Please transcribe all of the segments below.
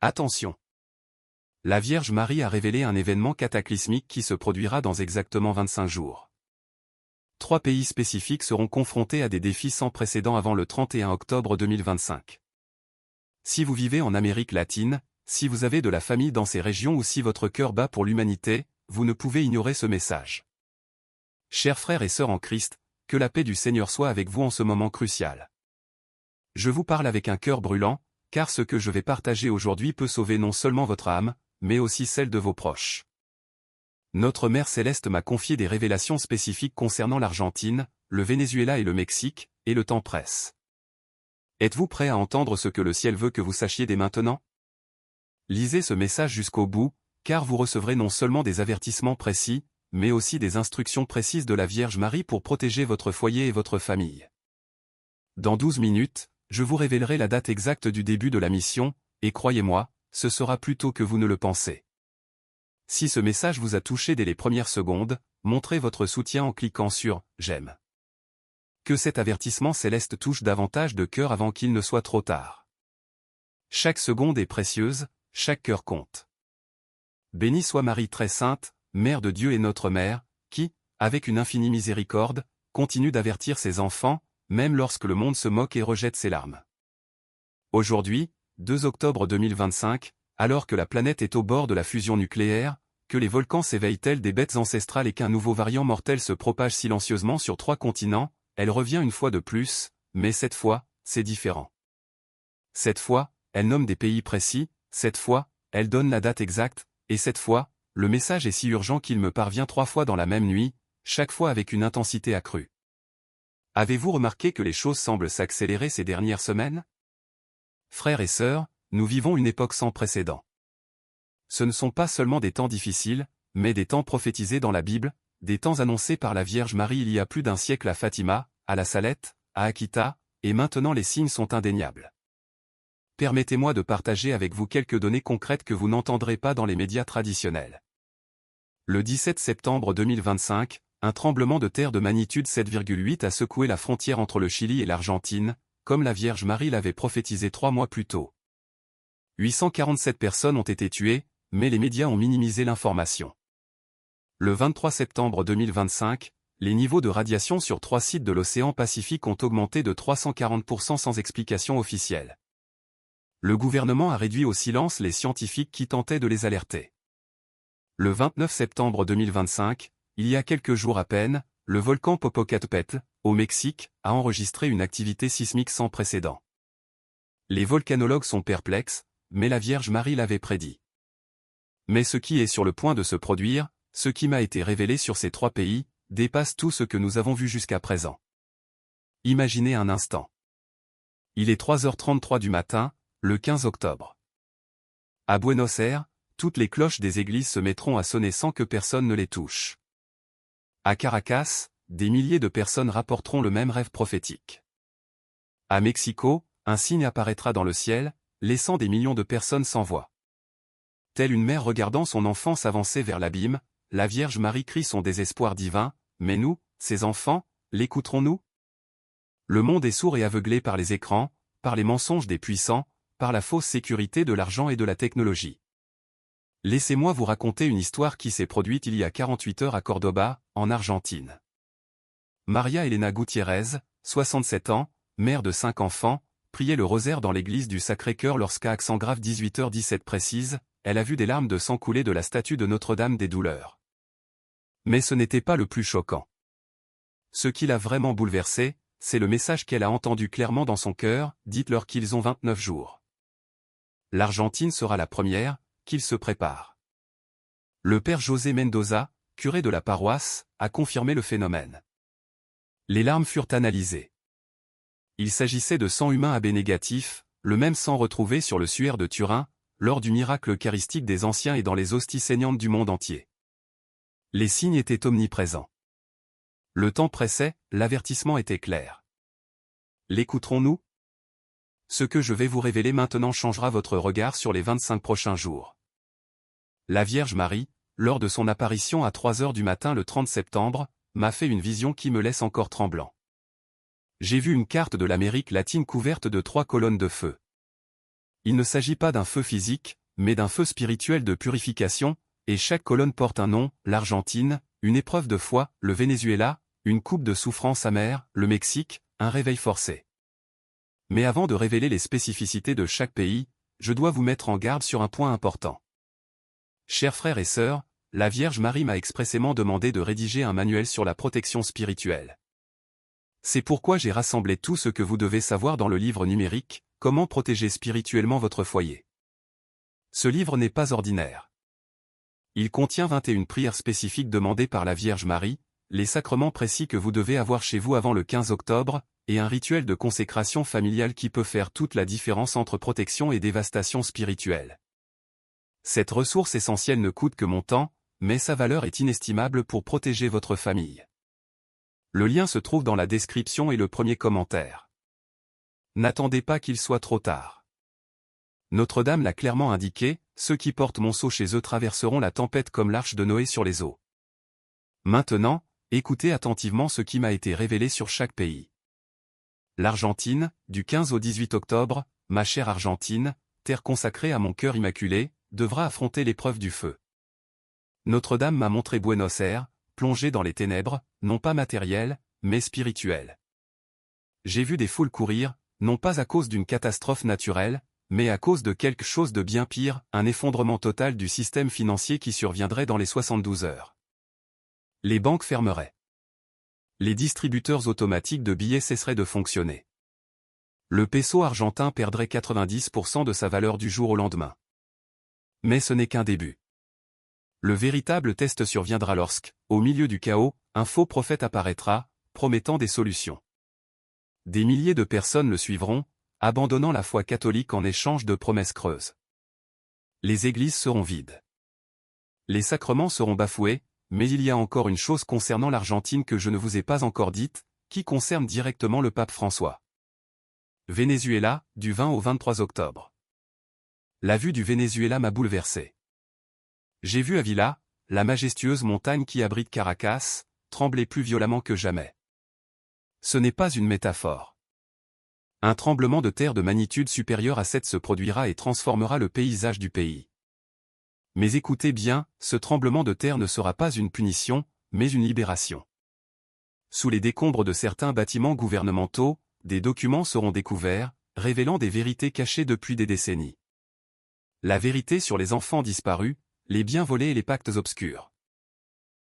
Attention! La Vierge Marie a révélé un événement cataclysmique qui se produira dans exactement 25 jours. 3 pays spécifiques seront confrontés à des défis sans précédent avant le 31 octobre 2025. Si vous vivez en Amérique latine, si vous avez de la famille dans ces régions ou si votre cœur bat pour l'humanité, vous ne pouvez ignorer ce message. Chers frères et sœurs en Christ, que la paix du Seigneur soit avec vous en ce moment crucial. Je vous parle avec un cœur brûlant, car ce que je vais partager aujourd'hui peut sauver non seulement votre âme, mais aussi celle de vos proches. Notre Mère Céleste m'a confié des révélations spécifiques concernant l'Argentine, le Venezuela et le Mexique, et le temps presse. Êtes-vous prêt à entendre ce que le ciel veut que vous sachiez dès maintenant? Lisez ce message jusqu'au bout, car vous recevrez non seulement des avertissements précis, mais aussi des instructions précises de la Vierge Marie pour protéger votre foyer et votre famille. Dans 12 minutes, je vous révélerai la date exacte du début de la mission, et croyez-moi, ce sera plus tôt que vous ne le pensez. Si ce message vous a touché dès les premières secondes, montrez votre soutien en cliquant sur « J'aime ». Que cet avertissement céleste touche davantage de cœurs avant qu'il ne soit trop tard. Chaque seconde est précieuse, chaque cœur compte. Bénie soit Marie très sainte, Mère de Dieu et notre Mère, qui, avec une infinie miséricorde, continue d'avertir ses enfants, même lorsque le monde se moque et rejette ses larmes. Aujourd'hui, 2 octobre 2025, alors que la planète est au bord de la fusion nucléaire, que les volcans s'éveillent tels des bêtes ancestrales et qu'un nouveau variant mortel se propage silencieusement sur 3 continents, elle revient une fois de plus, mais cette fois, c'est différent. Cette fois, elle nomme des pays précis, cette fois, elle donne la date exacte, et cette fois, le message est si urgent qu'il me parvient 3 fois dans la même nuit, chaque fois avec une intensité accrue. Avez-vous remarqué que les choses semblent s'accélérer ces dernières semaines? Frères et sœurs, nous vivons une époque sans précédent. Ce ne sont pas seulement des temps difficiles, mais des temps prophétisés dans la Bible, des temps annoncés par la Vierge Marie il y a plus d'un siècle à Fatima, à la Salette, à Akita, et maintenant les signes sont indéniables. Permettez-moi de partager avec vous quelques données concrètes que vous n'entendrez pas dans les médias traditionnels. Le 17 septembre 2025, un tremblement de terre de magnitude 7,8 a secoué la frontière entre le Chili et l'Argentine, comme la Vierge Marie l'avait prophétisé 3 mois plus tôt. 847 personnes ont été tuées, mais les médias ont minimisé l'information. Le 23 septembre 2025, les niveaux de radiation sur 3 sites de l'océan Pacifique ont augmenté de 340% sans explication officielle. Le gouvernement a réduit au silence les scientifiques qui tentaient de les alerter. Le 29 septembre 2025, il y a quelques jours à peine, le volcan Popocatépetl, au Mexique, a enregistré une activité sismique sans précédent. Les volcanologues sont perplexes, mais la Vierge Marie l'avait prédit. Mais ce qui est sur le point de se produire, ce qui m'a été révélé sur ces 3 pays, dépasse tout ce que nous avons vu jusqu'à présent. Imaginez un instant. Il est 3h33 du matin, le 15 octobre. À Buenos Aires, toutes les cloches des églises se mettront à sonner sans que personne ne les touche. À Caracas, des milliers de personnes rapporteront le même rêve prophétique. À Mexico, un signe apparaîtra dans le ciel, laissant des millions de personnes sans voix. Telle une mère regardant son enfant s'avancer vers l'abîme, la Vierge Marie crie son désespoir divin, mais nous, ses enfants, l'écouterons-nous? Le monde est sourd et aveuglé par les écrans, par les mensonges des puissants, par la fausse sécurité de l'argent et de la technologie. Laissez-moi vous raconter une histoire qui s'est produite il y a 48 heures à Cordoba, en Argentine. Maria Elena Gutiérrez, 67 ans, mère de 5 enfants, priait le rosaire dans l'église du Sacré-Cœur lorsqu'à accent grave 18h17 précise, elle a vu des larmes de sang couler de la statue de Notre-Dame des Douleurs. Mais ce n'était pas le plus choquant. Ce qui l'a vraiment bouleversée, c'est le message qu'elle a entendu clairement dans son cœur, dites-leur qu'ils ont 29 jours. L'Argentine sera la première, qu'ils se préparent. Le père José Mendoza, curé de la paroisse, a confirmé le phénomène. Les larmes furent analysées. Il s'agissait de sang humain AB négatif, le même sang retrouvé sur le suaire de Turin, lors du miracle eucharistique des anciens et dans les hosties saignantes du monde entier. Les signes étaient omniprésents. Le temps pressait, l'avertissement était clair. L'écouterons-nous? Ce que je vais vous révéler maintenant changera votre regard sur les 25 prochains jours. La Vierge Marie, lors de son apparition à 3 heures du matin le 30 septembre, m'a fait une vision qui me laisse encore tremblant. J'ai vu une carte de l'Amérique latine couverte de 3 colonnes de feu. Il ne s'agit pas d'un feu physique, mais d'un feu spirituel de purification, et chaque colonne porte un nom, l'Argentine, une épreuve de foi, le Venezuela, une coupe de souffrance amère, le Mexique, un réveil forcé. Mais avant de révéler les spécificités de chaque pays, je dois vous mettre en garde sur un point important. Chers frères et sœurs, la Vierge Marie m'a expressément demandé de rédiger un manuel sur la protection spirituelle. C'est pourquoi j'ai rassemblé tout ce que vous devez savoir dans le livre numérique, Comment protéger spirituellement votre foyer. Ce livre n'est pas ordinaire. Il contient 21 prières spécifiques demandées par la Vierge Marie, les sacrements précis que vous devez avoir chez vous avant le 15 octobre, et un rituel de consécration familiale qui peut faire toute la différence entre protection et dévastation spirituelle. Cette ressource essentielle ne coûte que mon temps, mais sa valeur est inestimable pour protéger votre famille. Le lien se trouve dans la description et le premier commentaire. N'attendez pas qu'il soit trop tard. Notre-Dame l'a clairement indiqué, ceux qui portent mon sceau chez eux traverseront la tempête comme l'arche de Noé sur les eaux. Maintenant, écoutez attentivement ce qui m'a été révélé sur chaque pays. L'Argentine, du 15 au 18 octobre, ma chère Argentine, terre consacrée à mon cœur immaculé, devra affronter l'épreuve du feu. Notre-Dame m'a montré Buenos Aires, plongé dans les ténèbres, non pas matérielles, mais spirituelles. J'ai vu des foules courir, non pas à cause d'une catastrophe naturelle, mais à cause de quelque chose de bien pire, un effondrement total du système financier qui surviendrait dans les 72 heures. Les banques fermeraient. Les distributeurs automatiques de billets cesseraient de fonctionner. Le peso argentin perdrait 90% de sa valeur du jour au lendemain. Mais ce n'est qu'un début. Le véritable test surviendra lorsque, au milieu du chaos, un faux prophète apparaîtra, promettant des solutions. Des milliers de personnes le suivront, abandonnant la foi catholique en échange de promesses creuses. Les églises seront vides. Les sacrements seront bafoués, mais il y a encore une chose concernant l'Argentine que je ne vous ai pas encore dite, qui concerne directement le pape François. Venezuela, du 20 au 23 octobre. La vue du Venezuela m'a bouleversé. J'ai vu Ávila, la majestueuse montagne qui abrite Caracas, trembler plus violemment que jamais. Ce n'est pas une métaphore. Un tremblement de terre de magnitude supérieure à 7 se produira et transformera le paysage du pays. Mais écoutez bien, ce tremblement de terre ne sera pas une punition, mais une libération. Sous les décombres de certains bâtiments gouvernementaux, des documents seront découverts, révélant des vérités cachées depuis des décennies. La vérité sur les enfants disparus, les biens volés et les pactes obscurs.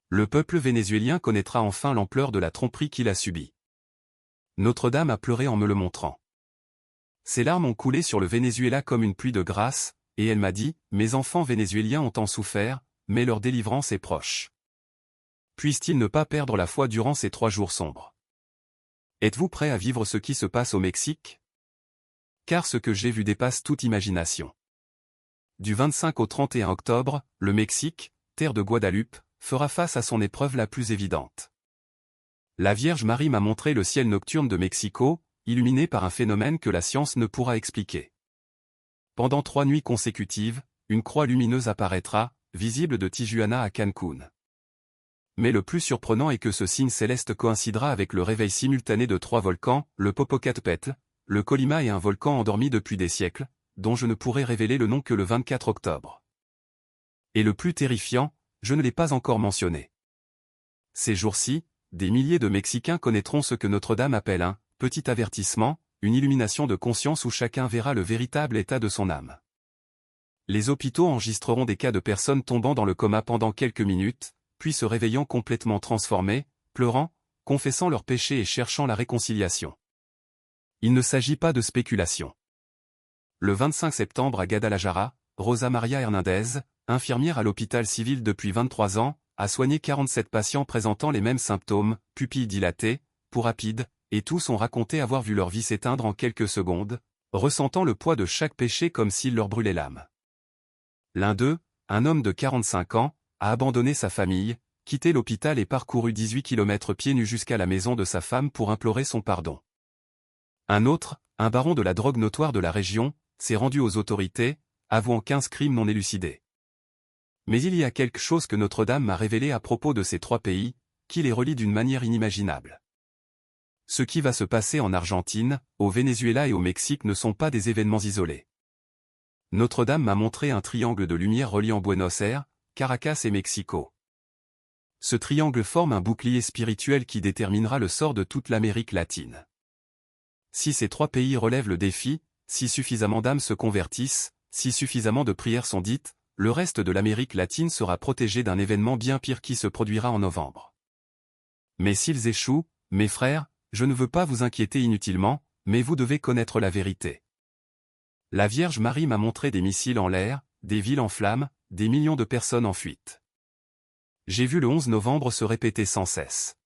Le peuple vénézuélien connaîtra enfin l'ampleur de la tromperie qu'il a subie. Notre-Dame a pleuré en me le montrant. Ses larmes ont coulé sur le Venezuela comme une pluie de grâce, et elle m'a dit, mes enfants vénézuéliens ont tant souffert, mais leur délivrance est proche. Puissent-ils ne pas perdre la foi durant ces 3 jours sombres? Êtes-vous prêts à vivre ce qui se passe au Mexique? Car ce que j'ai vu dépasse toute imagination. Du 25 au 31 octobre, le Mexique, terre de Guadeloupe, fera face à son épreuve la plus évidente. La Vierge Marie m'a montré le ciel nocturne de Mexico, illuminé par un phénomène que la science ne pourra expliquer. Pendant 3 nuits consécutives, une croix lumineuse apparaîtra, visible de Tijuana à Cancún. Mais le plus surprenant est que ce signe céleste coïncidera avec le réveil simultané de 3 volcans, le Popocatépetl, le Colima et un volcan endormi depuis des siècles, dont je ne pourrai révéler le nom que le 24 octobre. Et le plus terrifiant, je ne l'ai pas encore mentionné. Ces jours-ci, des milliers de Mexicains connaîtront ce que Notre-Dame appelle un « petit avertissement », une illumination de conscience où chacun verra le véritable état de son âme. Les hôpitaux enregistreront des cas de personnes tombant dans le coma pendant quelques minutes, puis se réveillant complètement transformées, pleurant, confessant leurs péchés et cherchant la réconciliation. Il ne s'agit pas de spéculation. Le 25 septembre à Guadalajara, Rosa Maria Hernandez, infirmière à l'hôpital civil depuis 23 ans, a soigné 47 patients présentant les mêmes symptômes, pupilles dilatées, peau rapide, et tous ont raconté avoir vu leur vie s'éteindre en quelques secondes, ressentant le poids de chaque péché comme s'il leur brûlait l'âme. L'un d'eux, un homme de 45 ans, a abandonné sa famille, quitté l'hôpital et parcouru 18 km pieds nus jusqu'à la maison de sa femme pour implorer son pardon. Un autre, un baron de la drogue notoire de la région, s'est rendu aux autorités, avouant 15 crimes non élucidés. Mais il y a quelque chose que Notre-Dame m'a révélé à propos de ces 3 pays, qui les relie d'une manière inimaginable. Ce qui va se passer en Argentine, au Venezuela et au Mexique ne sont pas des événements isolés. Notre-Dame m'a montré un triangle de lumière reliant Buenos Aires, Caracas et Mexico. Ce triangle forme un bouclier spirituel qui déterminera le sort de toute l'Amérique latine. Si ces 3 pays relèvent le défi, si suffisamment d'âmes se convertissent, si suffisamment de prières sont dites, le reste de l'Amérique latine sera protégé d'un événement bien pire qui se produira en novembre. Mais s'ils échouent, mes frères, je ne veux pas vous inquiéter inutilement, mais vous devez connaître la vérité. La Vierge Marie m'a montré des missiles en l'air, des villes en flammes, des millions de personnes en fuite. J'ai vu le 11 novembre se répéter sans cesse.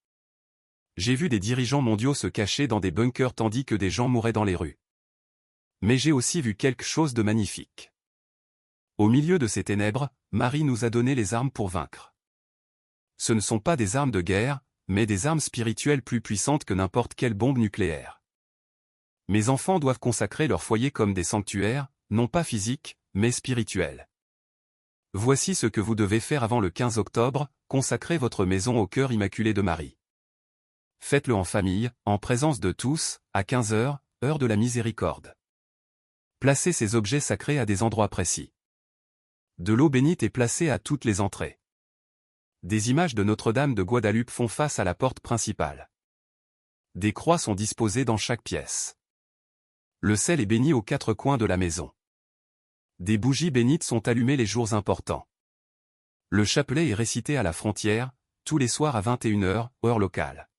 J'ai vu des dirigeants mondiaux se cacher dans des bunkers tandis que des gens mouraient dans les rues. Mais j'ai aussi vu quelque chose de magnifique. Au milieu de ces ténèbres, Marie nous a donné les armes pour vaincre. Ce ne sont pas des armes de guerre, mais des armes spirituelles plus puissantes que n'importe quelle bombe nucléaire. Mes enfants doivent consacrer leur foyer comme des sanctuaires, non pas physiques, mais spirituels. Voici ce que vous devez faire avant le 15 octobre, consacrez votre maison au cœur immaculé de Marie. Faites-le en famille, en présence de tous, à 15 heures, heure de la miséricorde. Placez ces objets sacrés à des endroits précis. De l'eau bénite est placée à toutes les entrées. Des images de Notre-Dame de Guadeloupe font face à la porte principale. Des croix sont disposées dans chaque pièce. Le sel est béni aux 4 coins de la maison. Des bougies bénites sont allumées les jours importants. Le chapelet est récité à la frontière, tous les soirs à 21 heures, heure locale.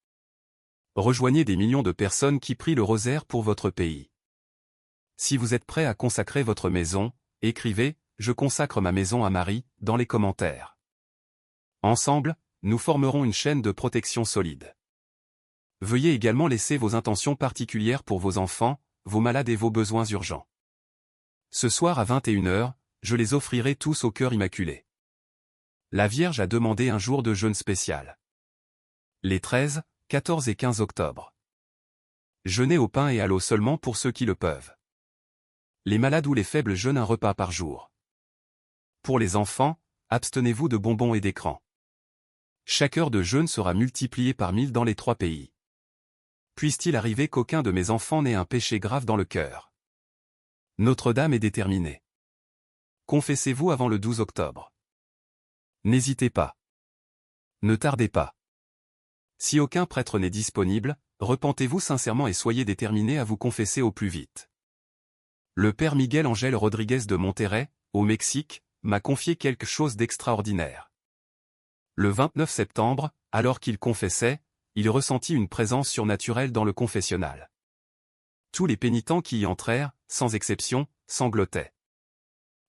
Rejoignez des millions de personnes qui prient le rosaire pour votre pays. Si vous êtes prêt à consacrer votre maison, écrivez « Je consacre ma maison à Marie » dans les commentaires. Ensemble, nous formerons une chaîne de protection solide. Veuillez également laisser vos intentions particulières pour vos enfants, vos malades et vos besoins urgents. Ce soir à 21 heures, je les offrirai tous au cœur immaculé. La Vierge a demandé un jour de jeûne spécial. Les 13, 14 et 15 octobre. Jeûnez au pain et à l'eau seulement pour ceux qui le peuvent. Les malades ou les faibles jeûnent un repas par jour. Pour les enfants, abstenez-vous de bonbons et d'écrans. Chaque heure de jeûne sera multipliée par 1000 dans les 3 pays. Puisse-t-il arriver qu'aucun de mes enfants n'ait un péché grave dans le cœur. Notre-Dame est déterminée. Confessez-vous avant le 12 octobre. N'hésitez pas. Ne tardez pas. Si aucun prêtre n'est disponible, repentez-vous sincèrement et soyez déterminés à vous confesser au plus vite. Le père Miguel Ángel Rodríguez de Monterrey, au Mexique, m'a confié quelque chose d'extraordinaire. Le 29 septembre, alors qu'il confessait, il ressentit une présence surnaturelle dans le confessionnal. Tous les pénitents qui y entrèrent, sans exception, sanglotaient.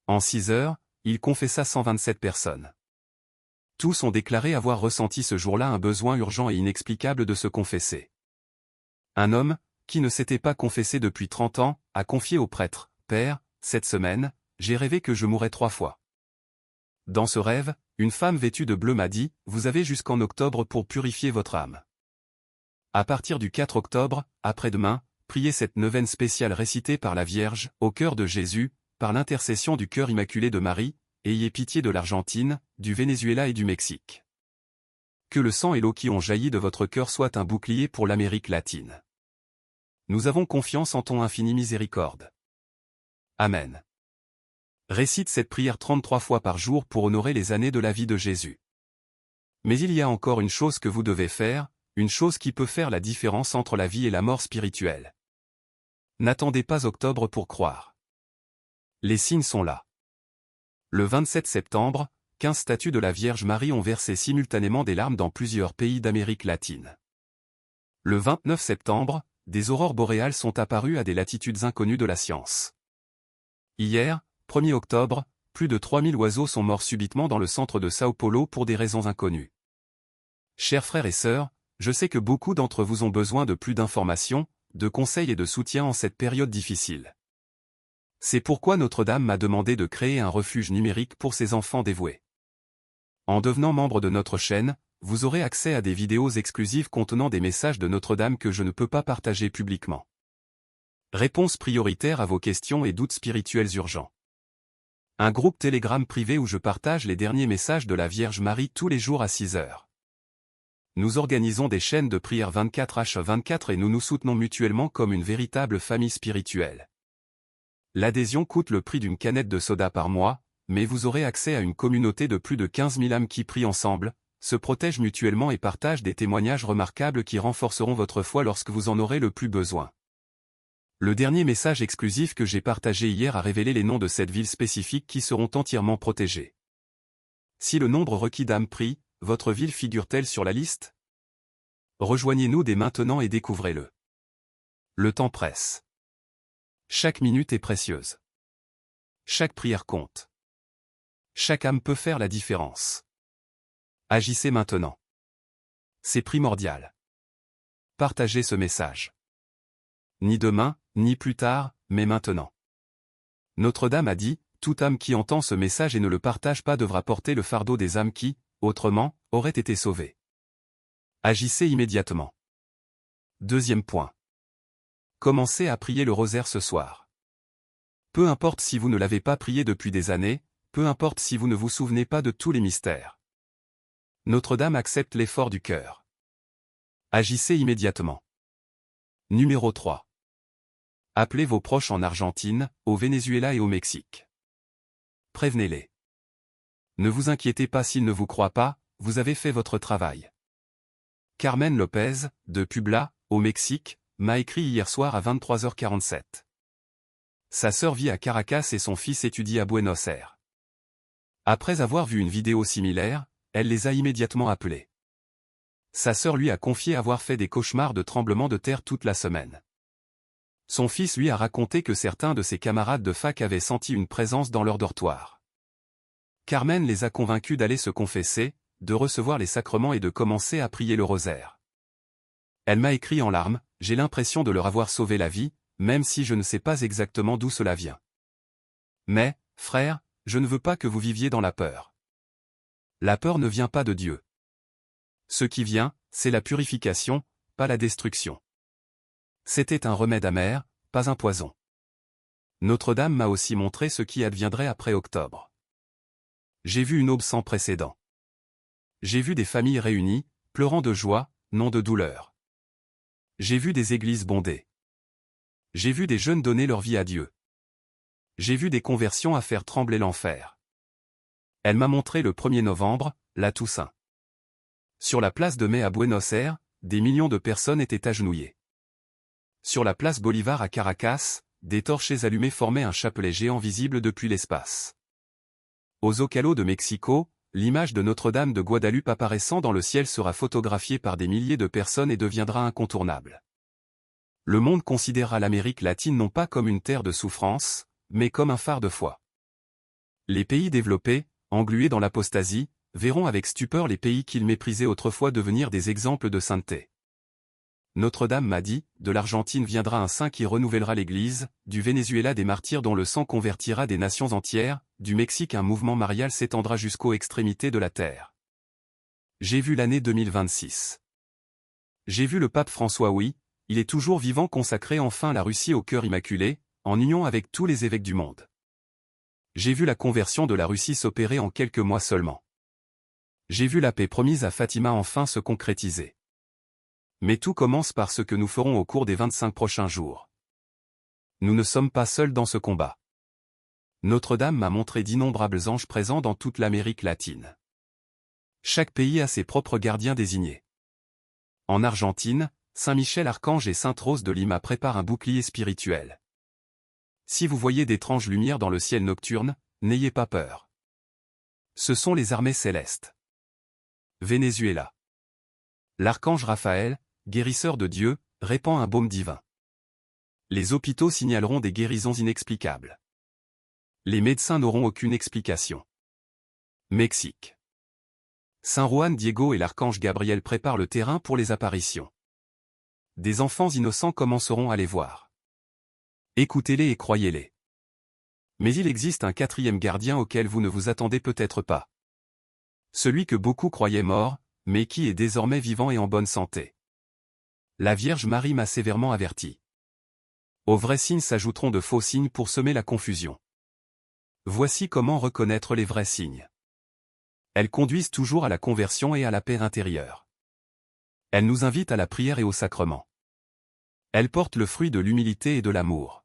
En 6 heures, il confessa 127 personnes. Tous ont déclaré avoir ressenti ce jour-là un besoin urgent et inexplicable de se confesser. Un homme, qui ne s'était pas confessé depuis 30 ans, a confié au prêtre, « Père, cette semaine, j'ai rêvé que je mourrais 3 fois. Dans ce rêve, une femme vêtue de bleu m'a dit, vous avez jusqu'en octobre pour purifier votre âme. À partir du 4 octobre, après-demain, priez cette neuvaine spéciale récitée par la Vierge, au cœur de Jésus, par l'intercession du cœur immaculé de Marie, ayez pitié de l'Argentine, du Venezuela et du Mexique. Que le sang et l'eau qui ont jailli de votre cœur soient un bouclier pour l'Amérique latine. Nous avons confiance en ton infinie miséricorde. Amen. Récite cette prière 33 fois par jour pour honorer les années de la vie de Jésus. Mais il y a encore une chose que vous devez faire, une chose qui peut faire la différence entre la vie et la mort spirituelle. N'attendez pas octobre pour croire. Les signes sont là. Le 27 septembre, 15 statues de la Vierge Marie ont versé simultanément des larmes dans plusieurs pays d'Amérique latine. Le 29 septembre, des aurores boréales sont apparues à des latitudes inconnues de la science. Hier, 1er octobre, plus de 3000 oiseaux sont morts subitement dans le centre de Sao Paulo pour des raisons inconnues. Chers frères et sœurs, je sais que beaucoup d'entre vous ont besoin de plus d'informations, de conseils et de soutien en cette période difficile. C'est pourquoi Notre-Dame m'a demandé de créer un refuge numérique pour ses enfants dévoués. En devenant membre de notre chaîne, vous aurez accès à des vidéos exclusives contenant des messages de Notre-Dame que je ne peux pas partager publiquement. Réponses prioritaires à vos questions et doutes spirituels urgents. Un groupe Telegram privé où je partage les derniers messages de la Vierge Marie tous les jours à 6 heures. Nous organisons des chaînes de prière 24h24 et nous nous soutenons mutuellement comme une véritable famille spirituelle. L'adhésion coûte le prix d'une canette de soda par mois, mais vous aurez accès à une communauté de plus de 15 000 âmes qui prient ensemble, se protègent mutuellement et partagent des témoignages remarquables qui renforceront votre foi lorsque vous en aurez le plus besoin. Le dernier message exclusif que j'ai partagé hier a révélé les noms de 7 villes spécifiques qui seront entièrement protégées. Si le nombre requis d'âmes prie, votre ville figure-t-elle sur la liste? Rejoignez-nous dès maintenant et découvrez-le. Le temps presse. Chaque minute est précieuse. Chaque prière compte. Chaque âme peut faire la différence. Agissez maintenant. C'est primordial. Partagez ce message. Ni demain, ni plus tard, mais maintenant. Notre-Dame a dit, toute âme qui entend ce message et ne le partage pas devra porter le fardeau des âmes qui, autrement, auraient été sauvées. Agissez immédiatement. Deuxième point. Commencez à prier le rosaire ce soir. Peu importe si vous ne l'avez pas prié depuis des années, peu importe si vous ne vous souvenez pas de tous les mystères. Notre-Dame accepte l'effort du cœur. Agissez immédiatement. Numéro 3. Appelez vos proches en Argentine, au Venezuela et au Mexique. Prévenez-les. Ne vous inquiétez pas s'ils ne vous croient pas, vous avez fait votre travail. Carmen Lopez, de Puebla, au Mexique, m'a écrit hier soir à 23h47. Sa sœur vit à Caracas et son fils étudie à Buenos Aires. Après avoir vu une vidéo similaire, elle les a immédiatement appelés. Sa sœur lui a confié avoir fait des cauchemars de tremblements de terre toute la semaine. Son fils lui a raconté que certains de ses camarades de fac avaient senti une présence dans leur dortoir. Carmen les a convaincus d'aller se confesser, de recevoir les sacrements et de commencer à prier le rosaire. Elle m'a écrit en larmes, « J'ai l'impression de leur avoir sauvé la vie, même si je ne sais pas exactement d'où cela vient. Mais, frère, je ne veux pas que vous viviez dans la peur. La peur ne vient pas de Dieu. Ce qui vient, c'est la purification, pas la destruction. C'était un remède amer, pas un poison. Notre-Dame m'a aussi montré ce qui adviendrait après octobre. J'ai vu une aube sans précédent. J'ai vu des familles réunies, pleurant de joie, non de douleur. J'ai vu des églises bondées. J'ai vu des jeunes donner leur vie à Dieu. J'ai vu des conversions à faire trembler l'enfer. Elle m'a montré le 1er novembre, la Toussaint. Sur la place de Mai à Buenos Aires, des millions de personnes étaient agenouillées. Sur la place Bolivar à Caracas, des torches allumées formaient un chapelet géant visible depuis l'espace. Au Zócalo de Mexico, l'image de Notre-Dame de Guadalupe apparaissant dans le ciel sera photographiée par des milliers de personnes et deviendra incontournable. Le monde considérera l'Amérique latine non pas comme une terre de souffrance, mais comme un phare de foi. Les pays développés, englués dans l'apostasie, verront avec stupeur les pays qu'ils méprisaient autrefois devenir des exemples de sainteté. Notre-Dame m'a dit, de l'Argentine viendra un saint qui renouvellera l'Église, du Venezuela des martyrs dont le sang convertira des nations entières, du Mexique un mouvement marial s'étendra jusqu'aux extrémités de la terre. J'ai vu l'année 2026. J'ai vu le pape François, oui, il est toujours vivant, consacrer enfin la Russie au cœur immaculé, en union avec tous les évêques du monde. J'ai vu la conversion de la Russie s'opérer en quelques mois seulement. J'ai vu la paix promise à Fatima enfin se concrétiser. Mais tout commence par ce que nous ferons au cours des 25 prochains jours. Nous ne sommes pas seuls dans ce combat. Notre-Dame m'a montré d'innombrables anges présents dans toute l'Amérique latine. Chaque pays a ses propres gardiens désignés. En Argentine, Saint Michel Archange et Sainte Rose de Lima préparent un bouclier spirituel. Si vous voyez d'étranges lumières dans le ciel nocturne, n'ayez pas peur. Ce sont les armées célestes. Venezuela. L'archange Raphaël, guérisseur de Dieu, répand un baume divin. Les hôpitaux signaleront des guérisons inexplicables. Les médecins n'auront aucune explication. Mexique. Saint Juan Diego et l'archange Gabriel préparent le terrain pour les apparitions. Des enfants innocents commenceront à les voir. Écoutez-les et croyez-les. Mais il existe un 4e gardien auquel vous ne vous attendez peut-être pas. Celui que beaucoup croyaient mort, mais qui est désormais vivant et en bonne santé. La Vierge Marie m'a sévèrement averti. Aux vrais signes s'ajouteront de faux signes pour semer la confusion. Voici comment reconnaître les vrais signes. Elles conduisent toujours à la conversion et à la paix intérieure. Elles nous invitent à la prière et au sacrement. Elles portent le fruit de l'humilité et de l'amour.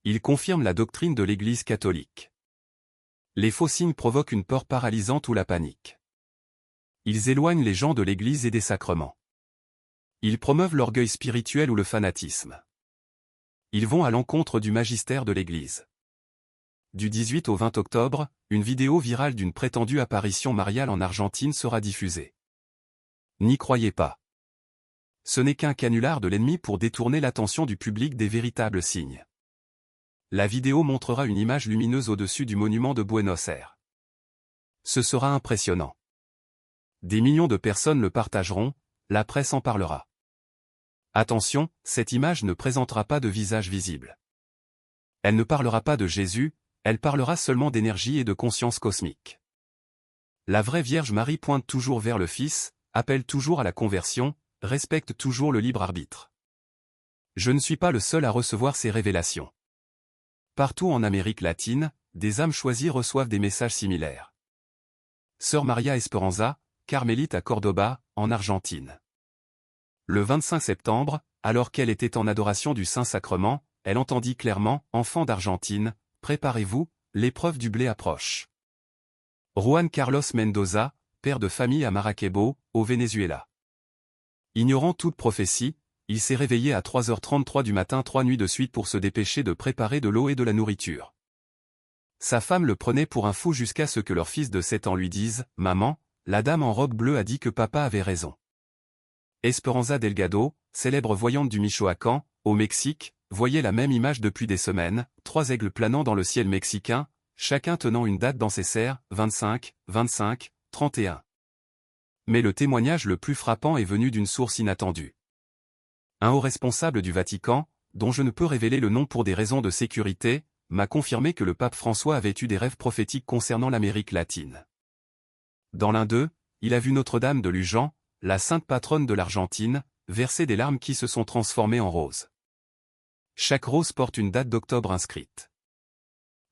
Ils confirment la doctrine de l'Église catholique. Les faux signes provoquent une peur paralysante ou la panique. Ils éloignent les gens de l'Église et des sacrements. Ils promeuvent l'orgueil spirituel ou le fanatisme. Ils vont à l'encontre du magistère de l'Église. Du 18 au 20 octobre, une vidéo virale d'une prétendue apparition mariale en Argentine sera diffusée. N'y croyez pas. Ce n'est qu'un canular de l'ennemi pour détourner l'attention du public des véritables signes. La vidéo montrera une image lumineuse au-dessus du monument de Buenos Aires. Ce sera impressionnant. Des millions de personnes le partageront, la presse en parlera. Attention, cette image ne présentera pas de visage visible. Elle ne parlera pas de Jésus, elle parlera seulement d'énergie et de conscience cosmique. La vraie Vierge Marie pointe toujours vers le Fils, appelle toujours à la conversion, respecte toujours le libre arbitre. Je ne suis pas le seul à recevoir ces révélations. Partout en Amérique latine, des âmes choisies reçoivent des messages similaires. Sœur Maria Esperanza, carmélite à Cordoba, en Argentine. Le 25 septembre, alors qu'elle était en adoration du Saint-Sacrement, elle entendit clairement « Enfants d'Argentine, préparez-vous, l'épreuve du blé approche ». Juan Carlos Mendoza, père de famille à Maracaibo, au Venezuela. Ignorant toute prophétie, il s'est réveillé à 3h33 du matin 3 nuits de suite pour se dépêcher de préparer de l'eau et de la nourriture. Sa femme le prenait pour un fou jusqu'à ce que leur fils de 7 ans lui dise « Maman, la dame en robe bleue a dit que papa avait raison ». Esperanza Delgado, célèbre voyante du Michoacán, au Mexique, voyait la même image depuis des semaines, 3 aigles planant dans le ciel mexicain, chacun tenant une date dans ses serres, 25, 25, 31. Mais le témoignage le plus frappant est venu d'une source inattendue. Un haut responsable du Vatican, dont je ne peux révéler le nom pour des raisons de sécurité, m'a confirmé que le pape François avait eu des rêves prophétiques concernant l'Amérique latine. Dans l'un d'eux, il a vu Notre-Dame de Luján, la sainte patronne de l'Argentine, verser des larmes qui se sont transformées en roses. Chaque rose porte une date d'octobre inscrite.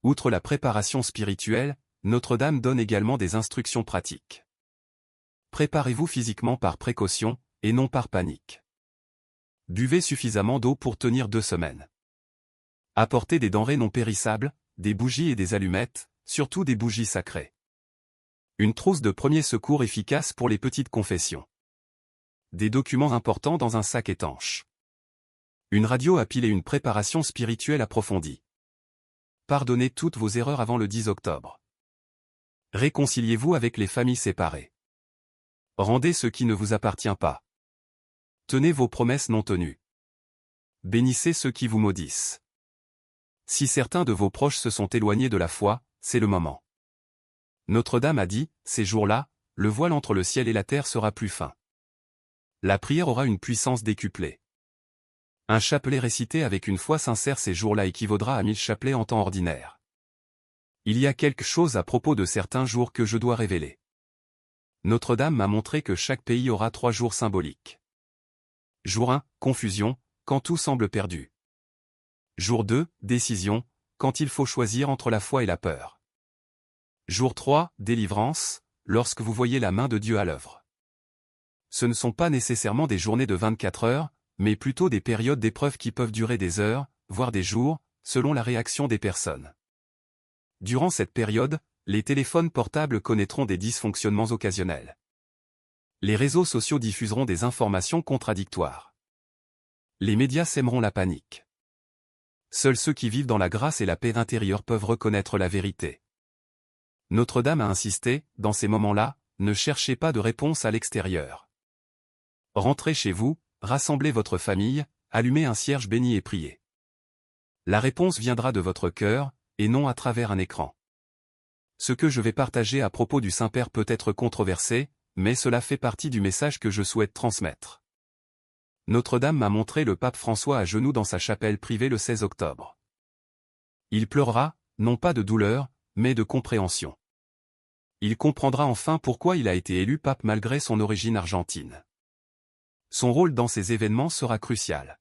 Outre la préparation spirituelle, Notre-Dame donne également des instructions pratiques. Préparez-vous physiquement par précaution, et non par panique. Buvez suffisamment d'eau pour tenir 2 semaines. Apportez des denrées non périssables, des bougies et des allumettes, surtout des bougies sacrées. Une trousse de premiers secours efficace pour les petites confessions. Des documents importants dans un sac étanche. Une radio à pile et une préparation spirituelle approfondie. Pardonnez toutes vos erreurs avant le 10 octobre. Réconciliez-vous avec les familles séparées. Rendez ce qui ne vous appartient pas. Tenez vos promesses non tenues. Bénissez ceux qui vous maudissent. Si certains de vos proches se sont éloignés de la foi, c'est le moment. Notre-Dame a dit, ces jours-là, le voile entre le ciel et la terre sera plus fin. La prière aura une puissance décuplée. Un chapelet récité avec une foi sincère ces jours-là équivaudra à 1000 chapelets en temps ordinaire. Il y a quelque chose à propos de certains jours que je dois révéler. Notre-Dame m'a montré que chaque pays aura 3 jours symboliques. Jour 1, confusion, quand tout semble perdu. Jour 2, décision, quand il faut choisir entre la foi et la peur. Jour 3, délivrance, lorsque vous voyez la main de Dieu à l'œuvre. Ce ne sont pas nécessairement des journées de 24 heures, mais plutôt des périodes d'épreuve qui peuvent durer des heures, voire des jours, selon la réaction des personnes. Durant cette période, les téléphones portables connaîtront des dysfonctionnements occasionnels. Les réseaux sociaux diffuseront des informations contradictoires. Les médias sèmeront la panique. Seuls ceux qui vivent dans la grâce et la paix intérieure peuvent reconnaître la vérité. Notre-Dame a insisté, dans ces moments-là, ne cherchez pas de réponse à l'extérieur. Rentrez chez vous, rassemblez votre famille, allumez un cierge béni et priez. La réponse viendra de votre cœur, et non à travers un écran. Ce que je vais partager à propos du Saint-Père peut être controversé, mais cela fait partie du message que je souhaite transmettre. Notre-Dame m'a montré le pape François à genoux dans sa chapelle privée le 16 octobre. Il pleurera, non pas de douleur, mais de compréhension. Il comprendra enfin pourquoi il a été élu pape malgré son origine argentine. Son rôle dans ces événements sera crucial.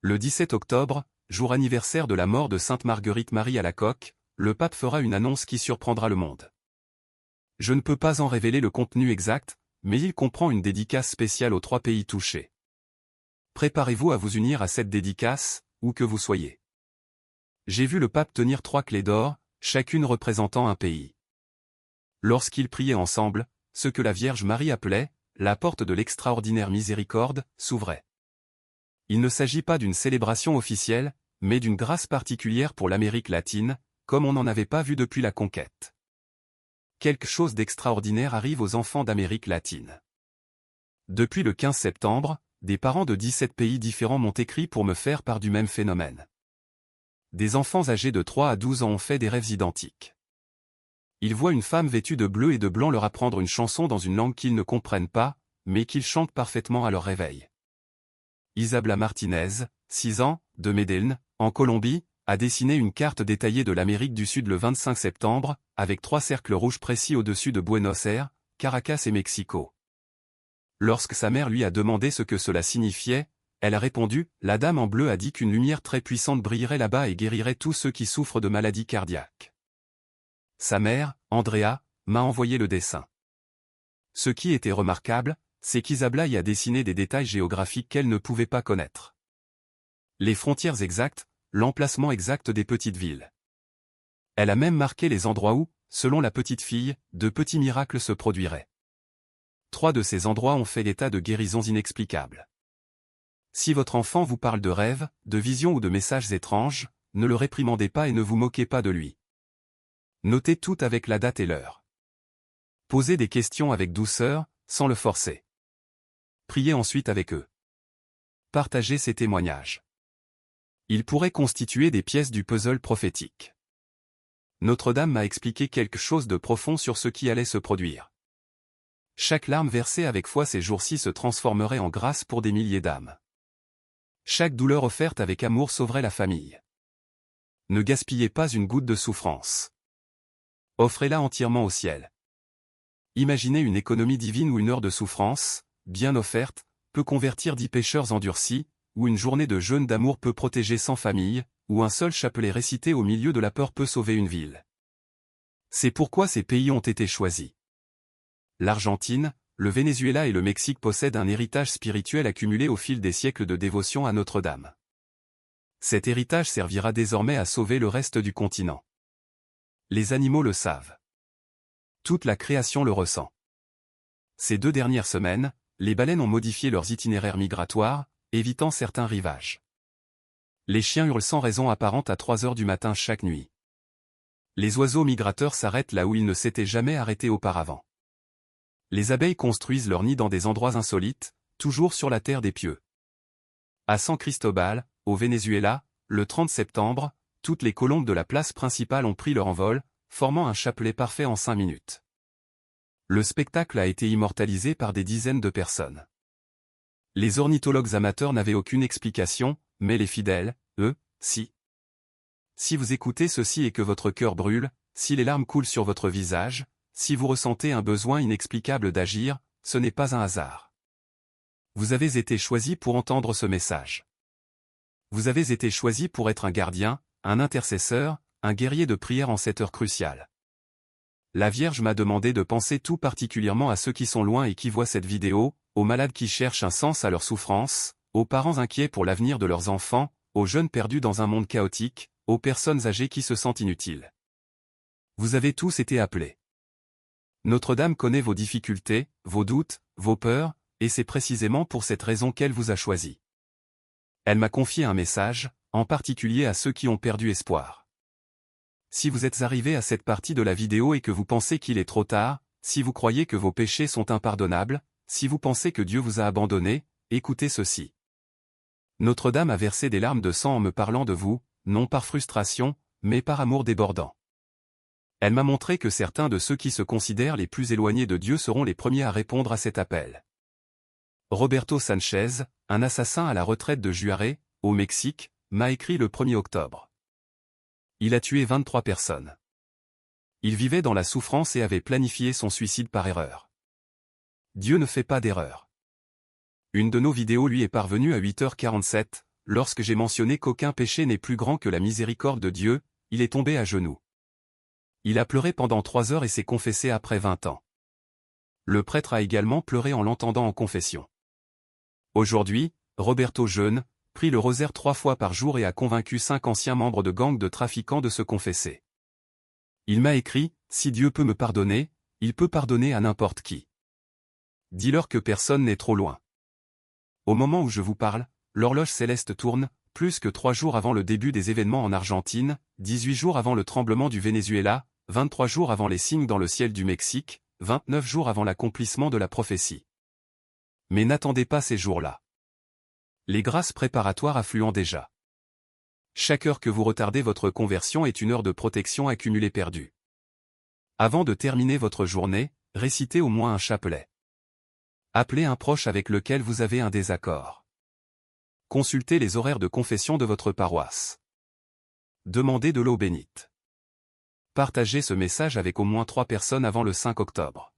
Le 17 octobre, jour anniversaire de la mort de Sainte Marguerite Marie Alacoque, le pape fera une annonce qui surprendra le monde. Je ne peux pas en révéler le contenu exact, mais il comprend une dédicace spéciale aux 3 pays touchés. Préparez-vous à vous unir à cette dédicace, où que vous soyez. J'ai vu le pape tenir 3 clés d'or, chacune représentant un pays. Lorsqu'ils priaient ensemble, ce que la Vierge Marie appelait « la porte de l'extraordinaire miséricorde » s'ouvrait. Il ne s'agit pas d'une célébration officielle, mais d'une grâce particulière pour l'Amérique latine, comme on n'en avait pas vu depuis la conquête. Quelque chose d'extraordinaire arrive aux enfants d'Amérique latine. Depuis le 15 septembre, des parents de 17 pays différents m'ont écrit pour me faire part du même phénomène. Des enfants âgés de 3 à 12 ans ont fait des rêves identiques. Ils voient une femme vêtue de bleu et de blanc leur apprendre une chanson dans une langue qu'ils ne comprennent pas, mais qu'ils chantent parfaitement à leur réveil. Isabella Martinez, 6 ans, de Medellín, en Colombie, a dessiné une carte détaillée de l'Amérique du Sud le 25 septembre, avec 3 cercles rouges précis au-dessus de Buenos Aires, Caracas et Mexico. Lorsque sa mère lui a demandé ce que cela signifiait, elle a répondu « La dame en bleu a dit qu'une lumière très puissante brillerait là-bas et guérirait tous ceux qui souffrent de maladies cardiaques. » Sa mère, Andrea, m'a envoyé le dessin. Ce qui était remarquable, c'est qu'Isabella y a dessiné des détails géographiques qu'elle ne pouvait pas connaître. Les frontières exactes, l'emplacement exact des petites villes. Elle a même marqué les endroits où, selon la petite fille, de petits miracles se produiraient. 3 de ces endroits ont fait l'état de guérisons inexplicables. Si votre enfant vous parle de rêves, de visions ou de messages étranges, ne le réprimandez pas et ne vous moquez pas de lui. Notez tout avec la date et l'heure. Posez des questions avec douceur, sans le forcer. Priez ensuite avec eux. Partagez ces témoignages. Ils pourraient constituer des pièces du puzzle prophétique. Notre-Dame m'a expliqué quelque chose de profond sur ce qui allait se produire. Chaque larme versée avec foi ces jours-ci se transformerait en grâce pour des milliers d'âmes. Chaque douleur offerte avec amour sauverait la famille. Ne gaspillez pas une goutte de souffrance. Offrez-la entièrement au ciel. Imaginez une économie divine où une heure de souffrance, bien offerte, peut convertir 10 pécheurs endurcis, où une journée de jeûne d'amour peut protéger 100 familles, où un seul chapelet récité au milieu de la peur peut sauver une ville. C'est pourquoi ces pays ont été choisis. L'Argentine, le Venezuela et le Mexique possèdent un héritage spirituel accumulé au fil des siècles de dévotion à Notre-Dame. Cet héritage servira désormais à sauver le reste du continent. Les animaux le savent. Toute la création le ressent. Ces 2 dernières semaines, les baleines ont modifié leurs itinéraires migratoires, évitant certains rivages. Les chiens hurlent sans raison apparente à 3 heures du matin chaque nuit. Les oiseaux migrateurs s'arrêtent là où ils ne s'étaient jamais arrêtés auparavant. Les abeilles construisent leurs nids dans des endroits insolites, toujours sur la terre des pieux. À San Cristobal, au Venezuela, le 30 septembre, toutes les colombes de la place principale ont pris leur envol, formant un chapelet parfait en 5 minutes. Le spectacle a été immortalisé par des dizaines de personnes. Les ornithologues amateurs n'avaient aucune explication, mais les fidèles, eux, si. Si vous écoutez ceci et que votre cœur brûle, si les larmes coulent sur votre visage, si vous ressentez un besoin inexplicable d'agir, ce n'est pas un hasard. Vous avez été choisi pour entendre ce message. Vous avez été choisi pour être un gardien, un intercesseur, un guerrier de prière en cette heure cruciale. La Vierge m'a demandé de penser tout particulièrement à ceux qui sont loin et qui voient cette vidéo, aux malades qui cherchent un sens à leur souffrance, aux parents inquiets pour l'avenir de leurs enfants, aux jeunes perdus dans un monde chaotique, aux personnes âgées qui se sentent inutiles. Vous avez tous été appelés. Notre-Dame connaît vos difficultés, vos doutes, vos peurs, et c'est précisément pour cette raison qu'elle vous a choisi. Elle m'a confié un message, en particulier à ceux qui ont perdu espoir. Si vous êtes arrivé à cette partie de la vidéo et que vous pensez qu'il est trop tard, si vous croyez que vos péchés sont impardonnables, si vous pensez que Dieu vous a abandonné, écoutez ceci. Notre-Dame a versé des larmes de sang en me parlant de vous, non par frustration, mais par amour débordant. Elle m'a montré que certains de ceux qui se considèrent les plus éloignés de Dieu seront les premiers à répondre à cet appel. Roberto Sanchez, un assassin à la retraite de Juarez, au Mexique, m'a écrit le 1er octobre. Il a tué 23 personnes. Il vivait dans la souffrance et avait planifié son suicide par erreur. Dieu ne fait pas d'erreur. Une de nos vidéos lui est parvenue à 8h47, lorsque j'ai mentionné qu'aucun péché n'est plus grand que la miséricorde de Dieu, il est tombé à genoux. Il a pleuré pendant 3 heures et s'est confessé après 20 ans. Le prêtre a également pleuré en l'entendant en confession. Aujourd'hui, Roberto jeûne, prie le rosaire 3 fois par jour et a convaincu 5 anciens membres de gangs de trafiquants de se confesser. Il m'a écrit, si Dieu peut me pardonner, il peut pardonner à n'importe qui. Dis-leur que personne n'est trop loin. Au moment où je vous parle, l'horloge céleste tourne, plus que 3 jours avant le début des événements en Argentine, 18 jours avant le tremblement du Venezuela, 23 jours avant les signes dans le ciel du Mexique, 29 jours avant l'accomplissement de la prophétie. Mais n'attendez pas ces jours-là. Les grâces préparatoires affluent déjà. Chaque heure que vous retardez votre conversion est une heure de protection accumulée perdue. Avant de terminer votre journée, récitez au moins un chapelet. Appelez un proche avec lequel vous avez un désaccord. Consultez les horaires de confession de votre paroisse. Demandez de l'eau bénite. Partagez ce message avec au moins 3 personnes avant le 5 octobre.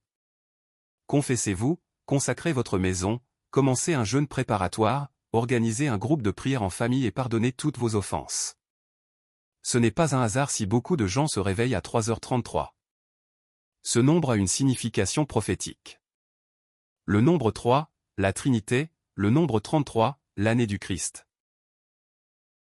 Confessez-vous, consacrez votre maison, commencez un jeûne préparatoire, organisez un groupe de prière en famille et pardonnez toutes vos offenses. Ce n'est pas un hasard si beaucoup de gens se réveillent à 3h33. Ce nombre a une signification prophétique. Le nombre 3, la Trinité, le nombre 33, l'année du Christ.